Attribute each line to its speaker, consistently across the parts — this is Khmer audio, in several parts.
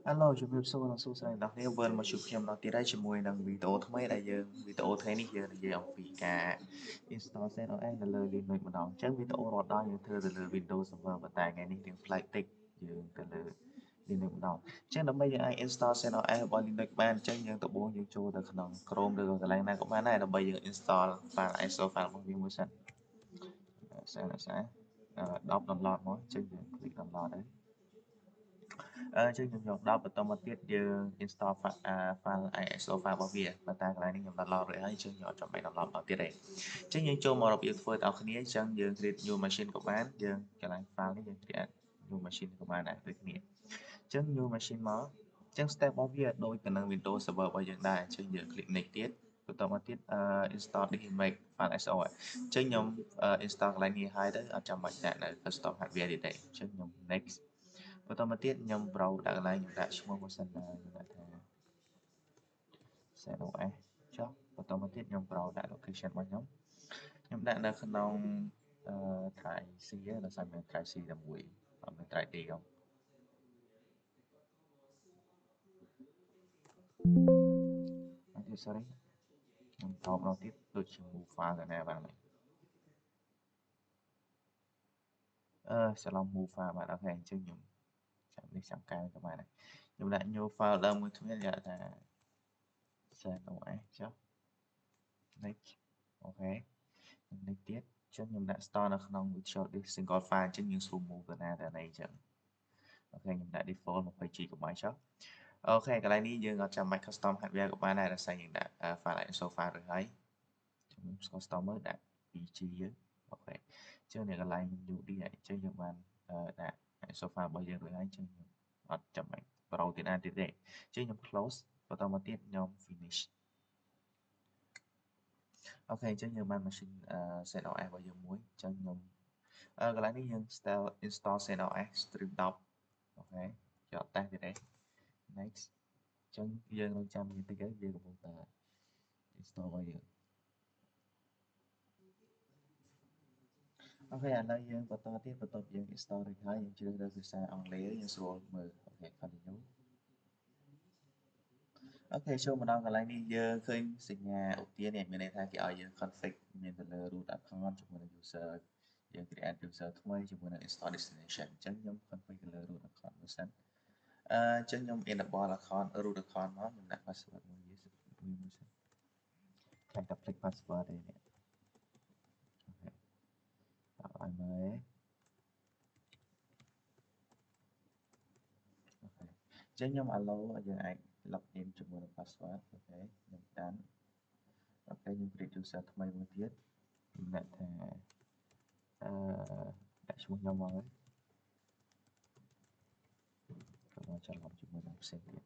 Speaker 1: Hello ជំរាបសួរនិងសួស្តីអ្នកនាងវិលមកជួបខ្ញុំដល់ទៀតហើយជាមួយនឹងវីដេអូថ្មីដែលយើងវីដេអូថ្ងៃនេះយើងនិយាយអំពីការ install CentOS នៅលើ Linux ម្ដងអញ្ចឹងវីដេអូរាល់ដងយើងធ្វើទៅលើ Windows Server ប៉ុន្តែថ្ងៃនេះយើងប្លែកតិចយើងទៅលើ Linux ម្ដងអញ្ចឹងដើម្បីយើងអាច install CentOS របស់ Linux បានអញ្ចឹងយើងដំបូងយើងចូលទៅក្នុង Chrome ឬក៏កន្លែងណាក៏បានដែរដើម្បីយើង install file ISO file របស់វាមួយសិន10 download មកអញ្ចឹងយើង click download ទៅចឹងខ្ញុំយក10បន្តមកទៀតយើង install file ISO file របស់វាប៉ុន្តែកន្លែងនេះខ្ញុំ download រួចហើយចឹងខ្ញុំអត់ចាំបាច់ download បន្តទៀតទេចឹងយើងចូលមករបៀបធ្វើតើគ្នាចឹងយើង create new machine ក៏បានយើងកន្លែង file នេះយើង create new machine ក៏បានដែរដូចគ្នាចឹង new machine មកចឹង step របស់វាដូចទៅនឹង Windows Server របស់យើងដែរចឹងយើង click next ទៀតបន្តមកទៀតinstall this image file ISO ចឹងខ្ញុំ install កន្លែងនេះហើយទៅអត់ចាំបាច់ដាក់នៅ custom hardware ទៀតទេចឹងខ្ញុំ next បន្តមកទៀតខ្ញុំ browse ដាក់កន្លែងខ្ញុំដាក់ឈ្មោះមួយសិនខ្ញុំដាក់ថា CentOS ចុះបន្តមកទៀតខ្ញុំ browse ដាក់ location របស់ខ្ញុំដាក់នៅក្នុង try C ដោយសារមាន try C តែមួយអត់មាន try D ទេអត់ទេ sorry ខ្ញុំ browse ម្ដងទៀតដូចជា move file ទៅណាបានមិនច្រឡំ move file បាទអូខេអញ្ចឹងខ្ញុំចាំនេះចាំកែក៏បានដែរខ្ញុំដាក់ new file ដើមមួយគ្នាដាក់ថា CentOS ចុះ next អូខេខ្ញុំ next ទៀតអញ្ចឹងខ្ញុំដាក់ store នៅក្នុង visual disk single file អញ្ចឹងយើងស្រួល move ទៅណាទៅណីអញ្ចឹងអូខេខ្ញុំដាក់ default 20GB ចុះអូខេកន្លែងនេះយើងអត់ចាំបាច់ custom hardware ក៏បានដែរដោយសារយើងដាក់ file ISO file រួចហើយខ្ញុំ custom មើលដាក់ 2G យើងអូខេអញ្ចឹងនៅកន្លែង UD អញ្ចឹងយើងបានដាក់ ISO file របស់យើងរួចហើយអញ្ចឹងខ្ញុំអត់ចាំបាច់ browse ទៀតទេអញ្ចឹងខ្ញុំ close បន្តមកទៀតខ្ញុំ finish អូខេអញ្ចឹងយើងបាន machine CentOS របស់យើងមួយអញ្ចឹងខ្ញុំកន្លែងនេះយើង install CentOS stream 10អូខេយកអត់តេស្តទៀតទេ next អញ្ចឹងយើងនឹងចាំបន្តិចទៅវាកំពុងតែ install របស់យើងអូខេឥឡូវយើងបន្តទៀតបន្ទាប់យើង install រួចហើយយើងជ្រើសរើសភាសាអង់គ្លេសយើងស្រួលមើលអូខេ continue អូខេចូលមកដល់កន្លែងនេះយើងឃើញសញ្ញាឧទាននេះមានន័យថាគេឲ្យយើង config មានទៅលើ root account ជាមួយនឹង user យើង create user ថ្មីជាមួយនឹង install destination អញ្ចឹងខ្ញុំ config ទៅលើ root account មួយសិនអញ្ចឹងខ្ញុំ enable account root account មកខ្ញុំដាក់ password មួយសិនខ្លាចតែភ្លេច password ទេនេះអូខេដាក់ឲ្យមើលអូខេអញ្ចឹងខ្ញុំ allow ឲ្យយើងអាច log in ជាមួយនឹង password អូខេខ្ញុំកាន់អូខេខ្ញុំ create user ថ្មីមួយទៀតខ្ញុំដាក់ថាអឺដាក់ឈ្មោះខ្ញុំមកហើយកុំឲ្យច្រឡំជាមួយនឹងផ្សេងទៀត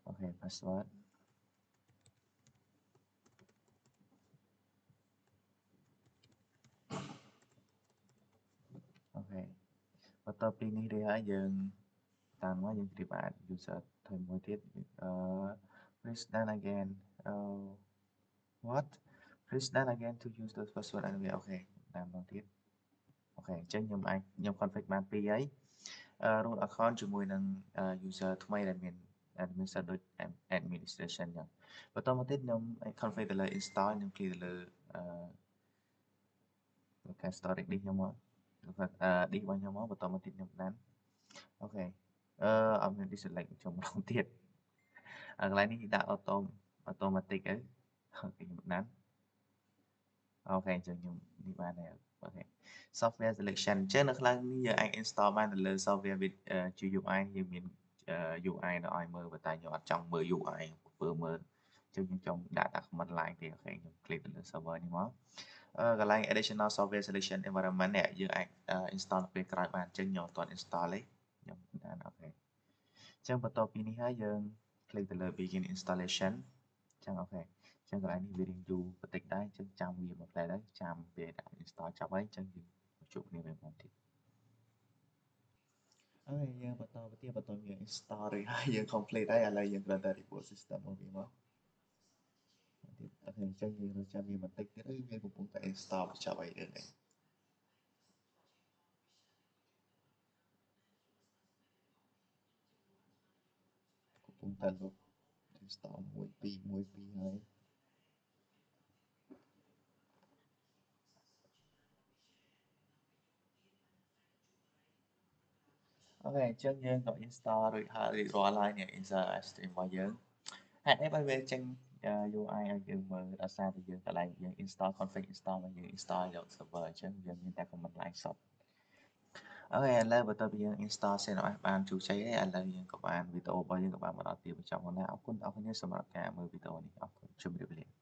Speaker 1: អូខេ password អូខេបន្ទាប់ពីនេះរួចហើយយើងតាមមកយើង create user ថ្មីមួយទៀតplease done again what please done again to use the password anyway អូខេតាមមកទៀតអូខេអញ្ចឹងខ្ញុំ config បាន2ហើយroot account ជាមួយនឹង user ថ្មីដែលមាន admin សិតដូច administration អញ្ចឹងបន្តមកទៀតខ្ញុំ config ទៅលើ install ខ្ញុំ click ទៅលើការ storage disk ខ្ញុំមក disk របស់ខ្ញុំមកបន្តមកទៀតខ្ញុំដានអូខេអត់មាន deselect ចូលម្ដងទៀតកន្លែងនេះដាក់ automatic ទៅអូខេខ្ញុំដានអូខេអញ្ចឹងខ្ញុំនេះបានហើយអូខេ software selection អញ្ចឹងនៅខាងនេះយើងអាច install បានទៅលើ software with GUI យើងមាន UI នៅឲ្យមើលប៉ុន្តែខ្ញុំអត់ចង់មើល UI ពើមើលអញ្ចឹងខ្ញុំចង់ដាក់ comment line ទេអូខេខ្ញុំ click ទៅលើ server នេះមកកន្លែង additional software selection environment នេះយើងអាច install នៅពេលក្រោយបានអញ្ចឹងខ្ញុំអត់ទាន់ install ទេខ្ញុំដាក់អូខេអញ្ចឹងបន្ទាប់ពីនេះហើយយើង click ទៅលើ begin installation អញ្ចឹងអូខេអញ្ចឹងកន្លែងនេះវារៀងយូរបន្តិចដែរអញ្ចឹងចាំវាមួយផ្លែដែរចាំពេលដាក់ install ចប់ហើយអញ្ចឹងយើងជួបគ្នាវិញបន្តិចអូខេយើងបន្តទៅទៀតបន្ទាប់យើង install រួចហើយយើង complete ហើយឥឡូវយើងគ្រាន់តែ reboot system របស់វាមកទៀតអូខេអញ្ចឹងយើងរកចាំវាបន្តិចទៀតវាកំពុងតែ install បញ្ចប់ហើយយើង តែលុប install 1 2 1 2ហើយអូខេអញ្ចឹងយើងក៏ install រួចហើយរាល់ហើយនេះ install stream របស់យើងហេតុអីបើវាចេញ UI ឲ្យយើងមើលដោយសារតែយើងកន្លែងយើង install config install មកយើង install យក server អញ្ចឹងយើងមានតែ command line សុទ្ធអូខេឥឡូវបន្ទាប់ពីយើង install CentOS បានជោគជ័យហើយឥឡូវយើងក៏បានវីដេអូរបស់យើងក៏បានមកដល់ទីបញ្ចប់ហើយណាអរគុណដល់អ្នកសម្រាប់ការមើលវីដេអូនេះអរគុណជម្រាបលា